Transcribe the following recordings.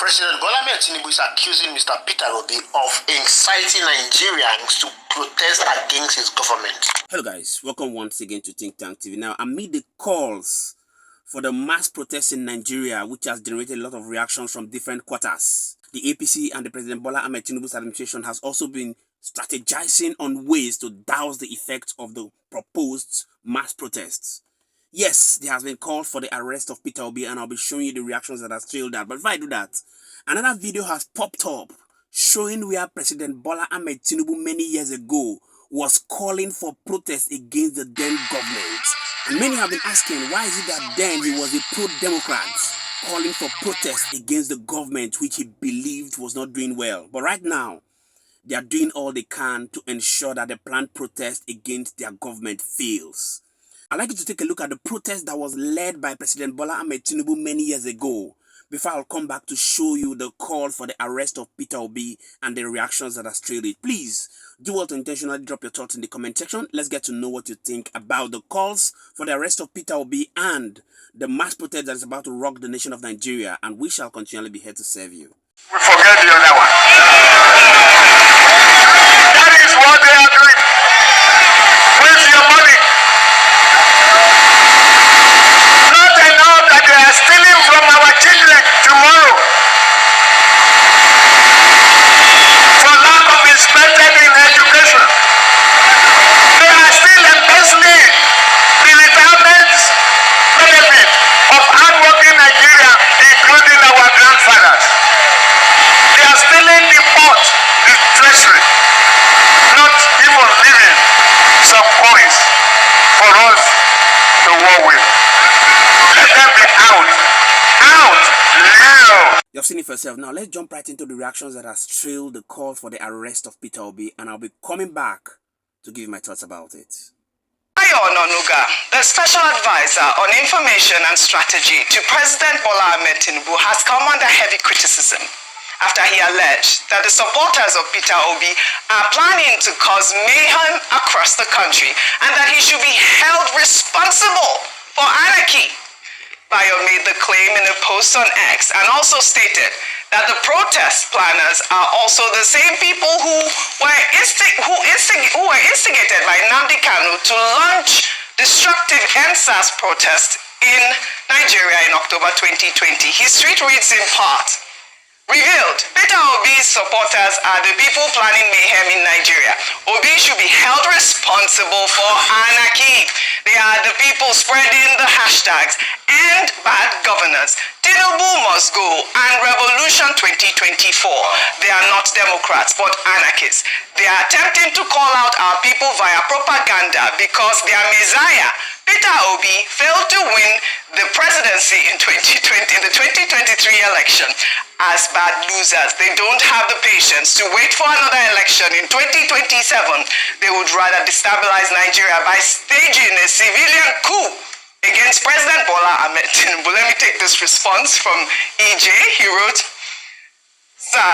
President Bola Tinubu is accusing Mr. Peter Obi of inciting Nigerians to protest against his government. Hello guys, welcome once again to Think Tank TV. Now, amid the calls for the mass protests in Nigeria, which has generated a lot of reactions from different quarters, the APC and the President Bola Tinubu's administration has also been strategizing on ways to douse the effect of the proposed mass protests. Yes, there has been called for the arrest of Peter Obi, and I'll be showing you the reactions that have trailed that. But if I do that, another video has popped up showing where President Bola Tinubu many years ago was calling for protests against the then government. And many have been asking, why is it that then he was a pro-democrat calling for protests against the government which he believed was not doing well? But right now, they are doing all they can to ensure that the planned protest against their government fails. I'd like you to take a look at the protest that was led by President Bola Tinubu many years ago before I'll come back to show you the call for the arrest of Peter Obi and the reactions that have trailed it. Please do well to intentionally drop your thoughts in the comment section. Let's get to know what you think about the calls for the arrest of Peter Obi and the mass protest that is about to rock the nation of Nigeria, and we shall continually be here to serve you. We forget the other one. That is what they are doing. Where's your money? Not enough that they are stealing from our children tomorrow for lack of investment in education. They are still embezzling the retirement benefit of hardworking Nigeria, including our grandfathers. They are stealing the port, the treasury, not even leaving some coins for us to war with. Let them be out now. You've seen it for yourself. Now let's jump right into the reactions that has trailed the call for the arrest of Peter Obi, and I'll be coming back to give you my thoughts about it. Bayo Onanuga, the special advisor on information and strategy to President Bola Tinubu, has come under heavy criticism after he alleged that the supporters of Peter Obi are planning to cause mayhem across the country and that he should be held responsible for anarchy. Bayo made the claim in a post on X and also stated that the protest planners are also the same people who were instigated by Nnamdi Kanu to launch destructive NSAS protest in Nigeria in October 2020. His tweet reads in part: revealed, Peter Obi's supporters are the people planning mayhem in Nigeria. Obi should be held responsible for anarchy. They are the people spreading the hashtags and bad governance. Tinubu must go and Revolution 2024. They are not Democrats but anarchists. They are attempting to call out our people via propaganda because their messiah, Peter Obi, failed to win the presidency in the 2023 election. As bad losers, they don't have the patience to wait for another election in 2027. They would rather destabilize Nigeria by staging a civilian coup against President Bola Tinubu. Let me take this response from EJ. He wrote, "Sir,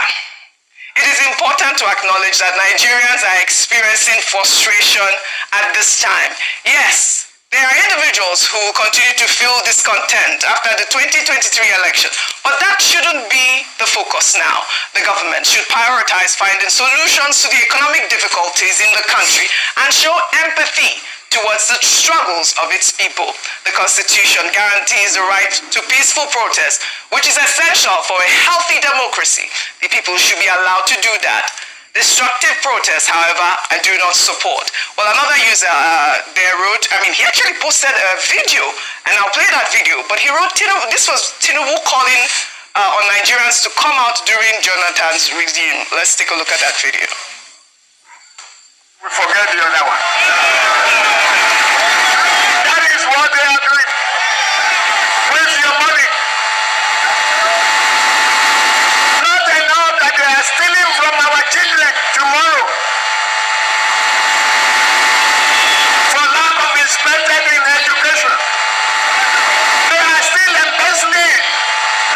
it is important to acknowledge that Nigerians are experiencing frustration at this time. Yes, there are individuals who will continue to feel discontent after the 2023 election, but that shouldn't be the focus now. The government should prioritize finding solutions to the economic difficulties in the country and show empathy towards the struggles of its people. The Constitution guarantees the right to peaceful protest, which is essential for a healthy democracy. The people should be allowed to do that. Destructive protests, however, I do not support." Well, another user there wrote, he actually posted a video, and I'll play that video, but he wrote, this was Tinubu calling on Nigerians to come out during Jonathan's regime. Let's take a look at that video. We forget the other one. That is what they are doing. Where's your money? Not enough that they are stealing from our children tomorrow for lack of investment in education. They are still embezzling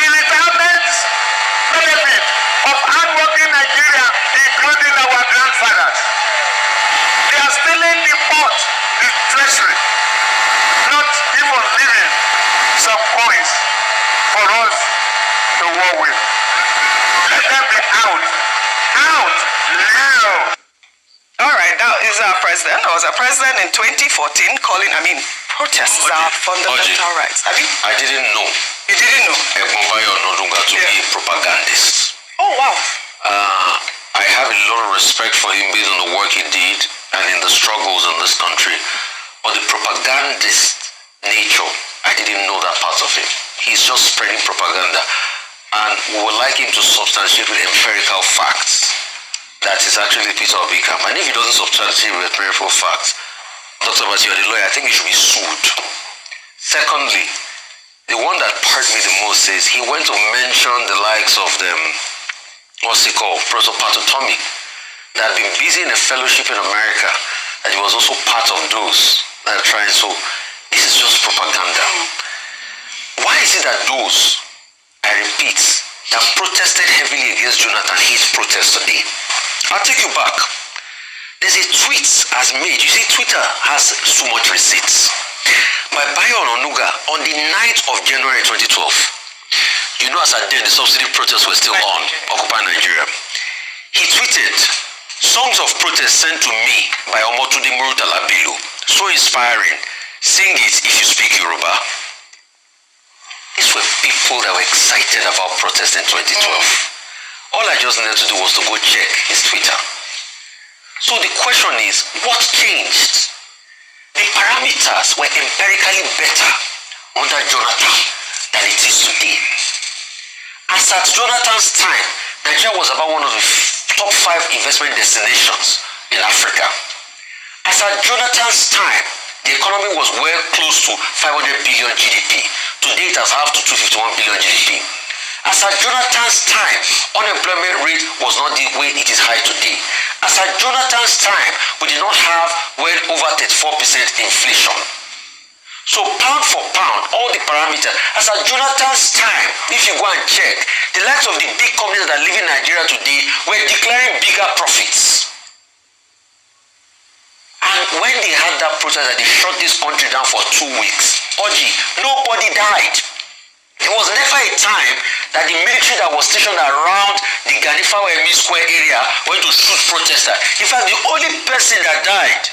the retirement benefit of hardworking Nigeria, including our grandfathers. They are stealing the port, All right, that is our president. I was a president in 2014 calling, protests are fundamental rights. I didn't know. You didn't know? Bayo Onanuga to be a propagandist. Oh, wow. I have a lot of respect for him based on the work he did and in the struggles in this country. But the propagandist nature, I didn't know that part of him. He's just spreading propaganda. And we would like him to substantiate with empirical facts that is actually Peter Obi camp. And if he doesn't substantiate with empirical facts, Dr. Abati, you're the lawyer, I think he should be sued. Secondly, the one that hurt me the most is he went to mention the likes of them, what's he called, Professor Tommy, that had been busy in a fellowship in America, and he was also part of those that are trying. So this is just propaganda. Why is it that those, I repeat, that protested heavily against Jonathan hate protest today? I'll take you back. There's a tweet has made. You see, Twitter has so much receipts. By Bayo Onanuga on the 9th of January 2012. You know, as at then, the subsidy protests were still on, Occupy Nigeria. He tweeted, "Songs of protest sent to me by Omotunde Murutala, so inspiring. Sing it if you speak Yoruba." These were people that were excited about protest in 2012. All I just needed to do was to go check his Twitter. So the question is, what changed? The parameters were empirically better under Jonathan than it is today. As at Jonathan's time, Nigeria was about one of the top 5 investment destinations in Africa. As at Jonathan's time, the economy was well close to 500 billion GDP. Today it has halved to 251 billion GDP. As at Jonathan's time, unemployment rate was not the way it is high today. As at Jonathan's time, we did not have well over 34% inflation. So pound for pound, all the parameters. As at Jonathan's time, if you go and check, the likes of the big companies that live in Nigeria today were declaring bigger profits. And when they had that protest that they shut this country down for 2 weeks, Oji, nobody died. There was never a time that the military that was stationed around the Ganifawa Emi Square area went to shoot protesters. In fact, the only person that died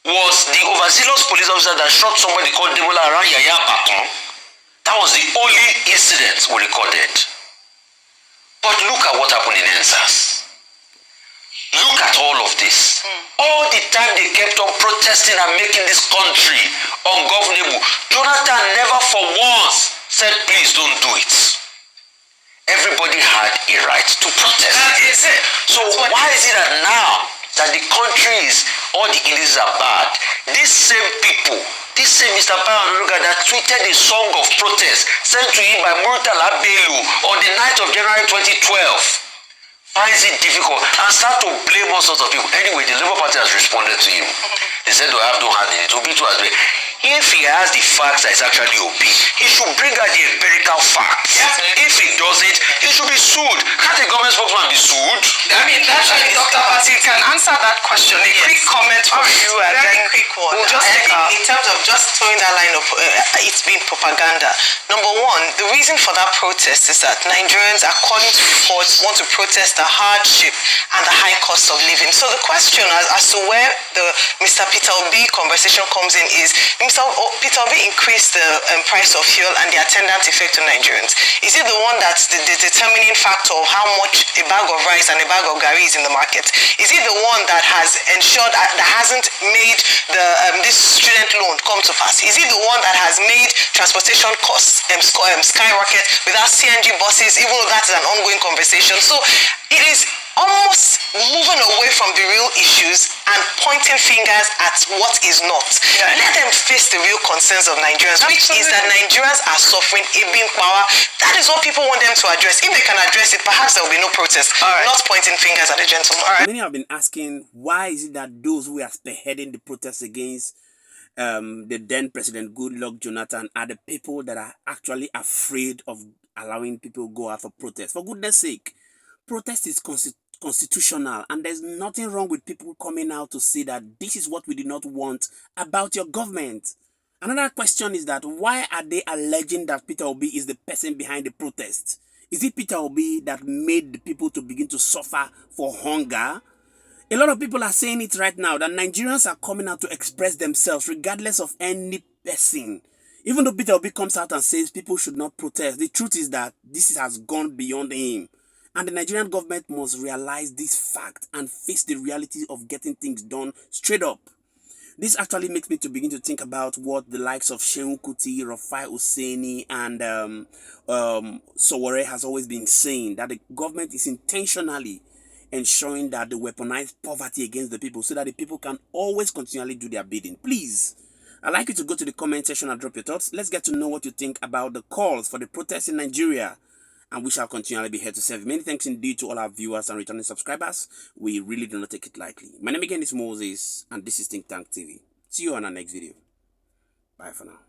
was the overzealous police officer that shot somebody called Debola around Yaya Baton. That was the only incident we recorded. But look at what happened in NSAS. Look at all of this. All the time they kept on protesting and making this country ungovernable. Jonathan never for once said, please don't do it. Everybody had a right to protest. That is it. So why is it that now that the country is, all the indices are bad, these same people, this same Mr. Bayo Onanuga that tweeted a song of protest sent to him by Murtala Bello on the 9th of January 2012, finds it difficult and start to blame all sorts of people. Anyway, the Labour Party has responded to him. They said, I have no hand in it. Obi too has been. If he has the facts that it's actually Obi, he should bring out the empirical facts. Yeah. If he doesn't, he should be sued. Can't a government spokesman be sued? Actually, Dr. Abati can answer that question. A quick comment from you, and then quick one. We'll just take in terms of just throwing that line of it's been propaganda. Number one, the reason for that protest is that Nigerians, according to reports, want to protest the hardship and the high cost of living. So the question as to where the Mr. Peter Obi conversation comes in is, Peter Obi increased the price of fuel and the attendant effect to Nigerians. Is it the one that's the determining factor of how much a bag of rice and a bag of gari is in the market? Is it the one that has ensured that hasn't made the this student loan come to pass? Is it the one that has made transportation costs skyrocket without CNG buses, even though that is an ongoing conversation? So it is almost moving away from the real issues and pointing fingers at what is not. Yeah. Let them face the real concerns of Nigerians, which is that Nigerians are suffering a being power. That is what people want them to address. If they can address it, perhaps there will be no protest. Not pointing fingers at the gentleman. Many have been asking, why is it that those who are spearheading the protests against the then President Goodluck Jonathan are the people that are actually afraid of allowing people go out for protest? For goodness sake, protest is constitutional, and there's nothing wrong with people coming out to say that this is what we do not want about your government. Another question is that why are they alleging that Peter Obi is the person behind the protest? Is it Peter Obi that made the people to begin to suffer for hunger? A lot of people are saying it right now that Nigerians are coming out to express themselves regardless of any person. Even though Peter Obi comes out and says people should not protest, the truth is that this has gone beyond him. And the Nigerian government must realize this fact and face the reality of getting things done straight up. This actually makes me to begin to think about what the likes of Shehu Kuti, Rufai, Useni, and Sowore has always been saying, that the government is intentionally ensuring that they weaponize poverty against the people so that the people can always continually do their bidding. Please, I'd like you to go to the comment section and drop your thoughts. Let's get to know what you think about the calls for the protests in Nigeria. And we shall continually be here to serve. Many thanks indeed to all our viewers and returning subscribers. We really do not take it lightly. My name again is Moses, and this is Think Tank TV. See you on our next video. Bye for now.